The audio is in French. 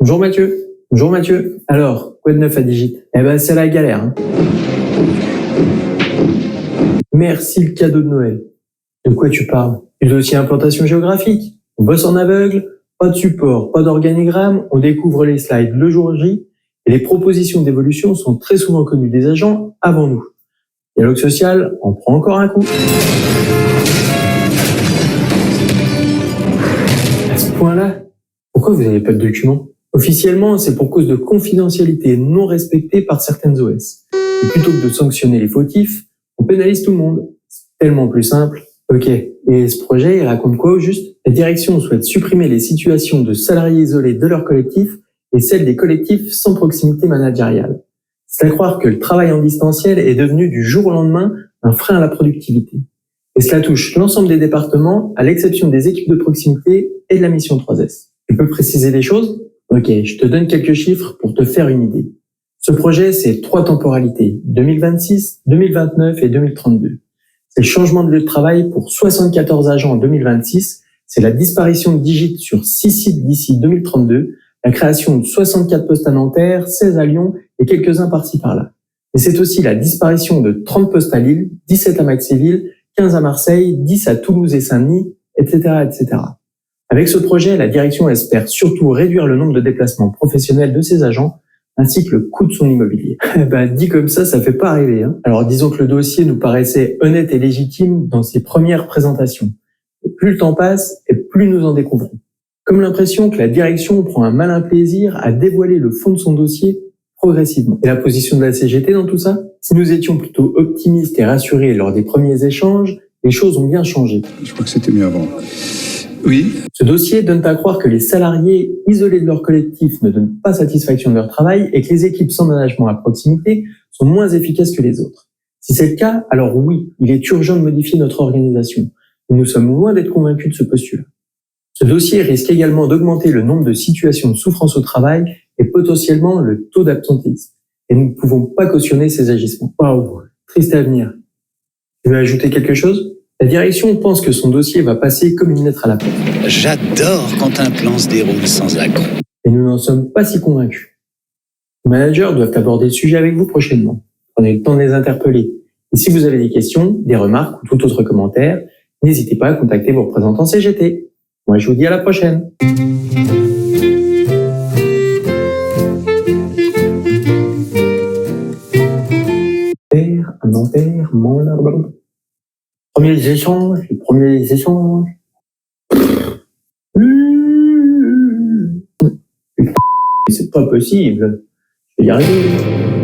Bonjour Mathieu. Bonjour Mathieu. Alors, quoi de neuf à Digit? Eh ben, c'est la galère. Hein. Merci le cadeau de Noël. De quoi tu parles? Du dossier implantation géographique. On bosse en aveugle, pas de support, pas d'organigramme, on découvre les slides le jour J, et les propositions d'évolution sont très souvent connues des agents avant nous. Dialogue social en prend encore un coup. À ce point-là, pourquoi vous n'avez pas de documents? Officiellement, c'est pour cause de confidentialité non respectée par certaines OS. Et plutôt que de sanctionner les fautifs, on pénalise tout le monde. C'est tellement plus simple. Ok, et ce projet, il raconte quoi au juste? La direction souhaite supprimer les situations de salariés isolés de leur collectif et celles des collectifs sans proximité managériale. C'est à croire que le travail en distanciel est devenu du jour au lendemain un frein à la productivité. Et cela touche l'ensemble des départements, à l'exception des équipes de proximité et de la mission 3S. Tu peux préciser les choses? Ok, je te donne quelques chiffres pour te faire une idée. Ce projet, c'est 3 temporalités, 2026, 2029 et 2032. C'est le changement de lieu de travail pour 74 agents en 2026, c'est la disparition de Digit sur 6 sites d'ici 2032, la création de 64 postes à Nanterre, 16 à Lyon et quelques-uns par-ci par-là. Mais c'est aussi la disparition de 30 postes à Lille, 17 à Maxéville, 15 à Marseille, 10 à Toulouse et Saint-Denis, etc., etc. Avec ce projet, la direction espère surtout réduire le nombre de déplacements professionnels de ses agents, ainsi que le coût de son immobilier. Dit comme ça fait pas rêver. Hein. Alors disons que le dossier nous paraissait honnête et légitime dans ses premières présentations. Et plus le temps passe, et plus nous en découvrons. Comme l'impression que la direction prend un malin plaisir à dévoiler le fond de son dossier progressivement. Et la position de la CGT dans tout ça? Si nous étions plutôt optimistes et rassurés lors des premiers échanges, les choses ont bien changé. Je crois que c'était mieux avant. Oui. Ce dossier donne à croire que les salariés isolés de leur collectif ne donnent pas satisfaction de leur travail et que les équipes sans management à proximité sont moins efficaces que les autres. Si c'est le cas, alors oui, il est urgent de modifier notre organisation. Mais nous sommes loin d'être convaincus de ce postulat. Ce dossier risque également d'augmenter le nombre de situations de souffrance au travail et potentiellement le taux d'absentéisme. Et nous ne pouvons pas cautionner ces agissements. Waouh, triste avenir. Tu veux ajouter quelque chose? La direction pense que son dossier va passer comme une lettre à la poste. J'adore quand un plan se déroule sans accroc. Et nous n'en sommes pas si convaincus. Les managers doivent aborder le sujet avec vous prochainement. Prenez le temps de les interpeller. Et si vous avez des questions, des remarques ou tout autre commentaire, n'hésitez pas à contacter vos représentants CGT. Moi, je vous dis à la prochaine. Un enterrement là-bas. Premiers échanges. C'est pas possible. Je vais y arriver.